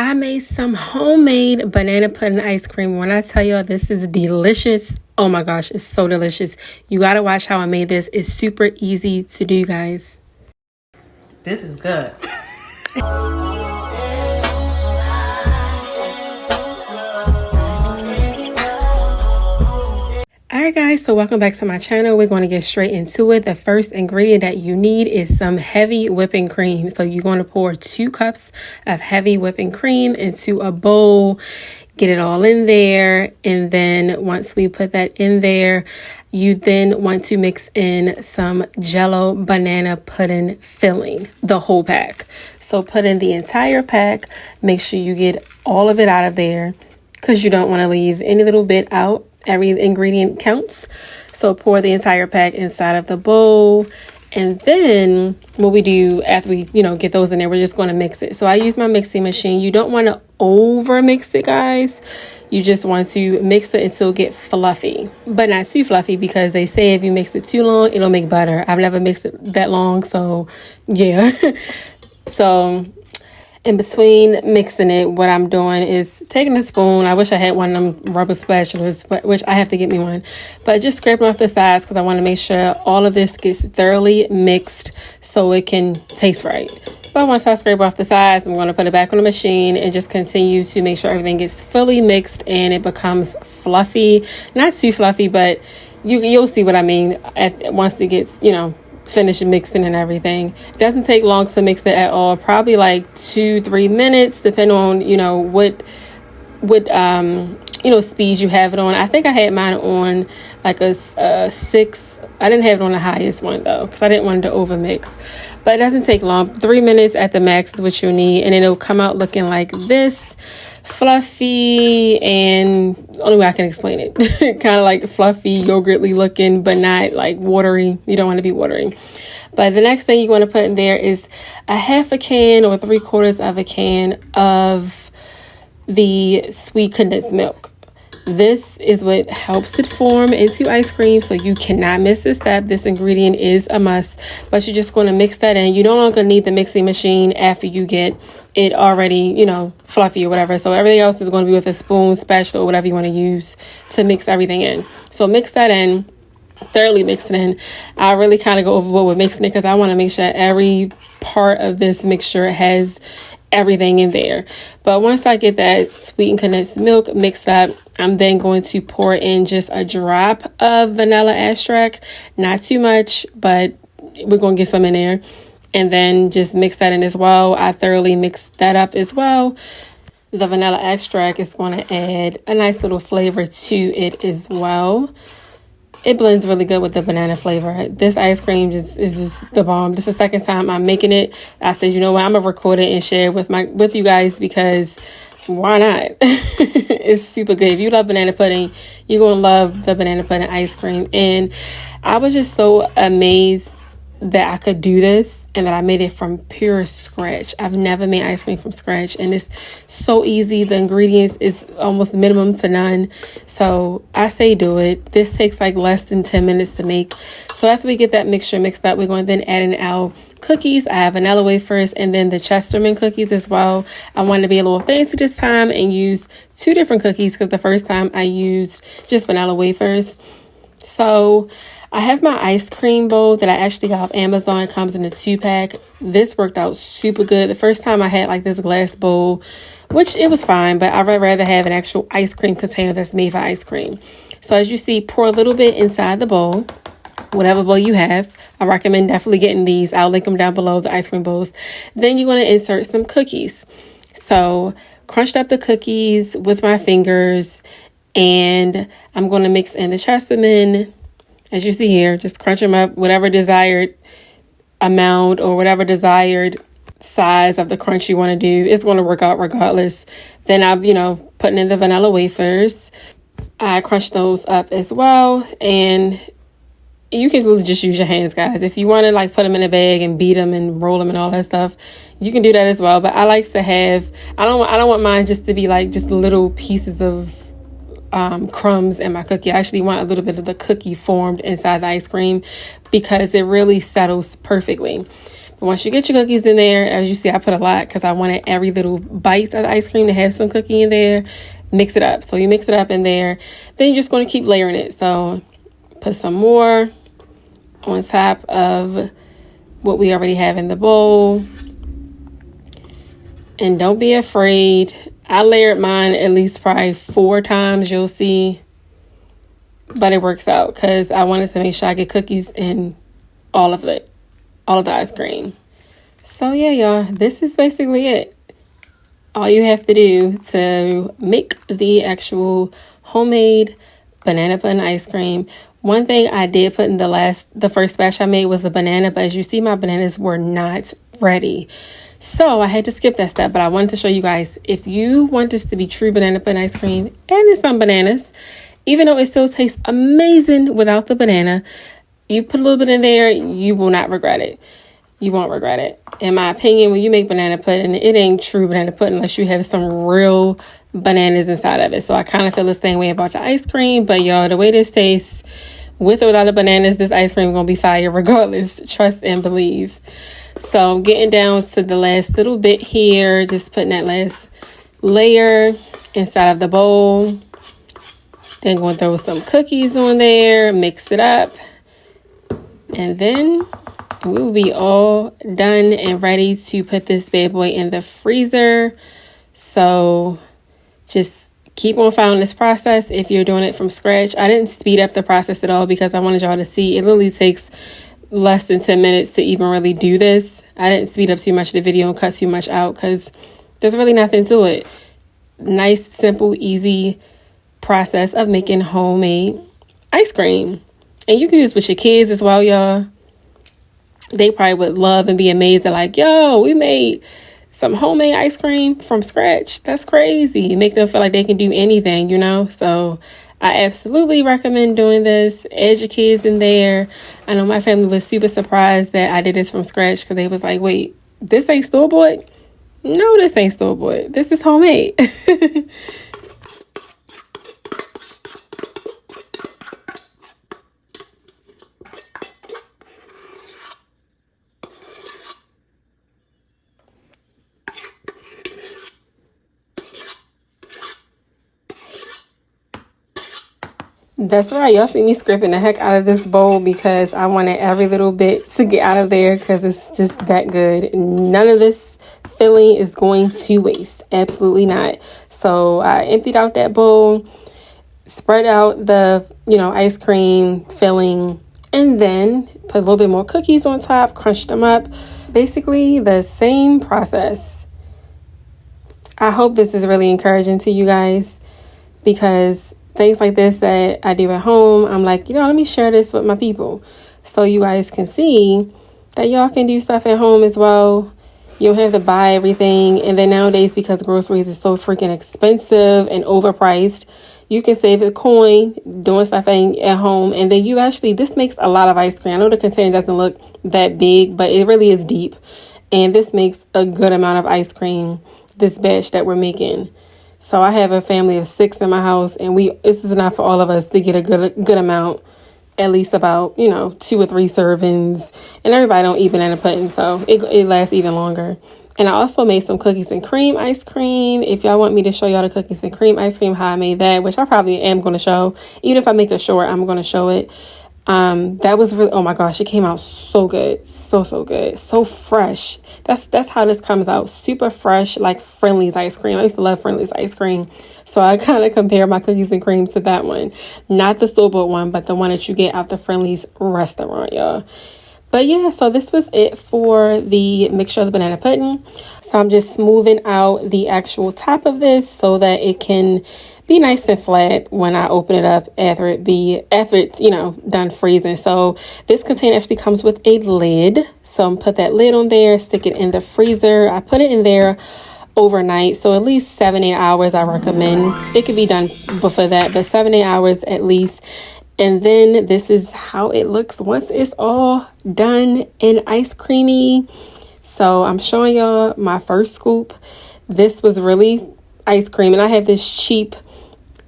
I made some homemade banana pudding ice cream. When I tell y'all this is delicious, oh my gosh, it's so delicious. You gotta watch how I made this. It's super easy to do, guys. This is good. Alright guys, so welcome back to my channel. We're going to get straight into it. The first ingredient that you need is some heavy whipping cream. So you're going to pour 2 cups of heavy whipping cream into a bowl. Get it all in there, and then once we put that in there, you then want to mix in some Jell-O banana pudding filling, the whole pack. So put in the entire pack. Make sure you get all of it out of there because you don't want to leave any little bit out. Every ingredient counts. So pour the entire pack inside of the bowl. And then what we do after we, get those in there, we're just going to mix it. So I use my mixing machine. You don't want to over mix it, guys. You just want to mix it until it get fluffy, but not too fluffy, because they say if you mix it too long, it'll make butter. I've never mixed it that long. So yeah. So in between mixing it, what I'm doing is taking a spoon. I wish I had one of them rubber spatulas, which I have to get me one. But just scraping off the sides because I want to make sure all of this gets thoroughly mixed so it can taste right. But once I scrape off the sides, I'm going to put it back on the machine and just continue to make sure everything gets fully mixed and it becomes fluffy. Not too fluffy, but you'll see what I mean once it gets, finish mixing and everything. It doesn't take long to mix it at all. Probably like 2-3 minutes, depending on what speed you have it on. I think I had mine on like a 6. I didn't have it on the highest one though, because I didn't want it to over mix. But it doesn't take long. 3 minutes at the max is what you need, and then it'll come out looking like this. Fluffy, and only way I can explain it, kind of like fluffy, yogurtly looking, but not like watery. You don't want to be watery. But the next thing you want to put in there is a half a can or 3/4 of a can of the sweet condensed milk. This is what helps it form into ice cream, so you cannot miss this step. This ingredient is a must, but you're just going to mix that in. You no longer need the mixing machine after you get it already, fluffy or whatever. So everything else is going to be with a spoon, spatula, or whatever you want to use to mix everything in. So mix that in, thoroughly mix it in. I really kind of go overboard with mixing it because I want to make sure every part of this mixture has everything in there. But once I get that sweetened condensed milk mixed up, I'm then going to pour in just a drop of vanilla extract. Not too much, but we're going to get some in there. And then just mix that in as well. I thoroughly mix that up as well. The vanilla extract is going to add a nice little flavor to it as well. It blends really good with the banana flavor. This ice cream is just the bomb. This is the second time I'm making it. I said, you know what, I'm gonna record it and share it with you guys, because why not? It's super good. If you love banana pudding, you're gonna love the banana pudding ice cream. And I was just so amazed that I could do this and that I made it from pure scratch. I've never made ice cream from scratch, and it's so easy. The ingredients is almost minimum to none. So I say do it. This takes like less than 10 minutes to make. So after we get that mixture mixed up, we're going to then add in our cookies. I have vanilla wafers and then the chessman cookies as well. I wanted to be a little fancy this time and use 2 different cookies, because the first time I used just vanilla wafers. So I have my ice cream bowl that I actually got off Amazon. It comes in a 2-pack. This worked out super good. The first time I had like this glass bowl, which it was fine, but I'd rather have an actual ice cream container that's made for ice cream. So as you see, pour a little bit inside the bowl, whatever bowl you have. I recommend definitely getting these. I'll link them down below, the ice cream bowls. Then you're going to insert some cookies. So crunched up the cookies with my fingers, and I'm going to mix in the chessman. As you see here, just crunch them up, whatever desired amount or whatever desired size of the crunch you want to do. It's going to work out regardless. Then I'm, putting in the vanilla wafers. I crunch those up as well. And you can just use your hands, guys. If you want to put them in a bag and beat them and roll them and all that stuff, you can do that as well. But I like to have, I don't want mine just to be just little pieces of crumbs in my cookie. I actually want a little bit of the cookie formed inside the ice cream because it really settles perfectly. But once you get your cookies in there, as you see, I put a lot because I wanted every little bite of the ice cream to have some cookie in there. Mix it up. So you mix it up in there. Then you're just going to keep layering it. So put some more on top of what we already have in the bowl. And don't be afraid. I layered mine at least probably 4 times, you'll see. But it works out because I wanted to make sure I get cookies in all of the ice cream. So yeah, y'all, this is basically it. All you have to do to make the actual homemade banana pudding ice cream. One thing I did put in the first batch I made was a banana, but as you see, my bananas were not ready. So I had to skip that step, but I wanted to show you guys, if you want this to be true banana pudding ice cream, and it's some bananas, even though it still tastes amazing without the banana, you put a little bit in there, you will not regret it. You won't regret it. In my opinion, when you make banana pudding, it ain't true banana pudding unless you have some real bananas inside of it. So I kind of feel the same way about the ice cream, but y'all, the way this tastes, with or without the bananas, this ice cream is going to be fire regardless. Trust and believe. So I'm getting down to the last little bit here. Just putting that last layer inside of the bowl. Then going to throw some cookies on there. Mix it up. And then we will be all done and ready to put this bad boy in the freezer. So just keep on following this process if you're doing it from scratch. I didn't speed up the process at all because I wanted y'all to see it literally takes less than 10 minutes to even really do this. I didn't speed up too much of the video and cut too much out because there's really nothing to it. Nice, simple, easy process of making homemade ice cream. And you can use with your kids as well, y'all. They probably would love and be amazed at like, yo, we made some homemade ice cream from scratch. That's crazy. Make them feel like they can do anything, you know? So I absolutely recommend doing this. Add your kids in there. I know my family was super surprised that I did this from scratch because they was like, wait, this ain't store-bought? No, this ain't store-bought. This is homemade. That's right. Y'all see me scraping the heck out of this bowl because I wanted every little bit to get out of there because it's just that good. None of this filling is going to waste. Absolutely not. So I emptied out that bowl, spread out the, ice cream filling, and then put a little bit more cookies on top, crunched them up. Basically the same process. I hope this is really encouraging to you guys because things like this that I do at home, I'm like, let me share this with my people so you guys can see that y'all can do stuff at home as well. You don't have to buy everything. And then nowadays, because groceries is so freaking expensive and overpriced, you can save a coin doing stuff at home. And then this makes a lot of ice cream. I know the container doesn't look that big, but it really is deep. And this makes a good amount of ice cream, this batch that we're making. So I have a family of 6 in my house, and this is enough for all of us to get a good amount, at least about, 2 or 3 servings. And everybody don't eat banana pudding, so it lasts even longer. And I also made some cookies and cream ice cream. If y'all want me to show y'all the cookies and cream ice cream, how I made that, which I probably am going to show. Even if I make a short, I'm going to show it. That was really, oh my gosh, it came out so good. So good. So fresh. That's how this comes out. Super fresh, like Friendly's ice cream. I used to love Friendly's ice cream. So I kind of compare my cookies and cream to that one. Not the store-bought one, but the one that you get out the Friendly's restaurant, y'all. But yeah, so this was it for the mixture of the banana pudding. So I'm just smoothing out the actual top of this so that it can be nice and flat when I open it up after it's done freezing. So this container actually comes with a lid. So I'm put that lid on there, stick it in the freezer. I put it in there overnight, so at least 7-8 hours I recommend. It could be done before that, but 7-8 hours at least. And then this is how it looks once it's all done and ice creamy. So I'm showing y'all my first scoop. This was really ice cream, and I have this cheap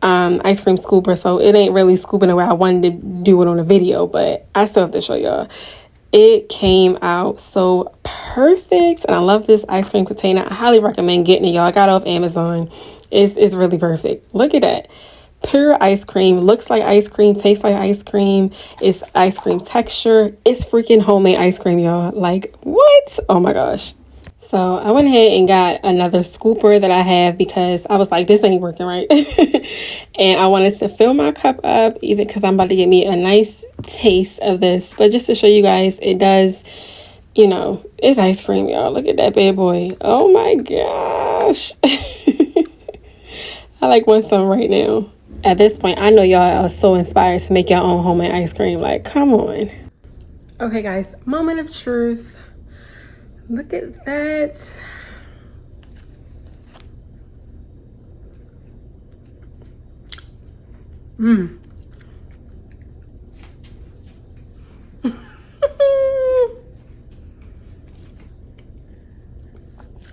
ice cream scooper, so it ain't really scooping the way I wanted to do it on a video, but I still have to show y'all. It came out so perfect, and I love this ice cream container. I highly recommend getting it, y'all. I got it off Amazon. It's really perfect. Look at that. Pure ice cream. Looks like ice cream. Tastes like ice cream. It's ice cream texture. It's freaking homemade ice cream, y'all. Like, what? Oh my gosh. So I went ahead and got another scooper that I have because I was like, this ain't working right. And I wanted to fill my cup up, even because I'm about to get me a nice taste of this. But just to show you guys, it does, you know, it's ice cream, y'all. Look at that bad boy. Oh my gosh. I like want some right now. At this point, I know y'all are so inspired to make your own homemade ice cream. Like, come on. Okay, guys, moment of truth. Look at that.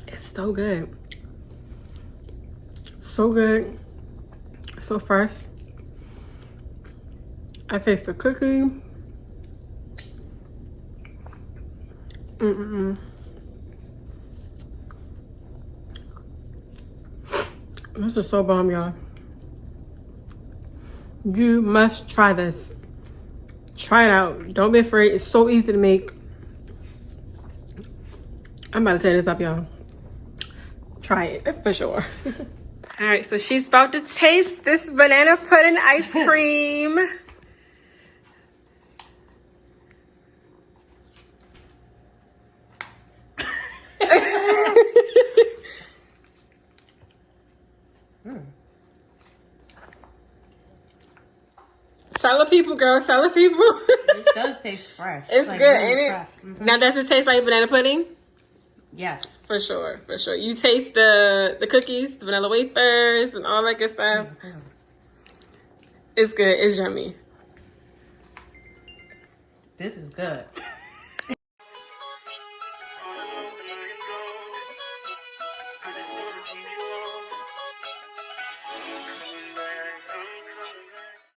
It's so good. So good. So fresh. I taste the cookie. This is so bomb, y'all. You must try this. Try it out. Don't be afraid. It's so easy to make. I'm about to tear this up, y'all. Try it for sure. All right, so she's about to taste this banana pudding ice cream. Tell the people, girl. Tell the people. This does taste fresh. It's like, good, really ain't it? fresh. Mm-hmm. Now, does it taste like banana pudding? Yes. For sure, for sure. You taste the cookies, the vanilla wafers, and all that good stuff. Mm-hmm. It's good. It's yummy. This is good.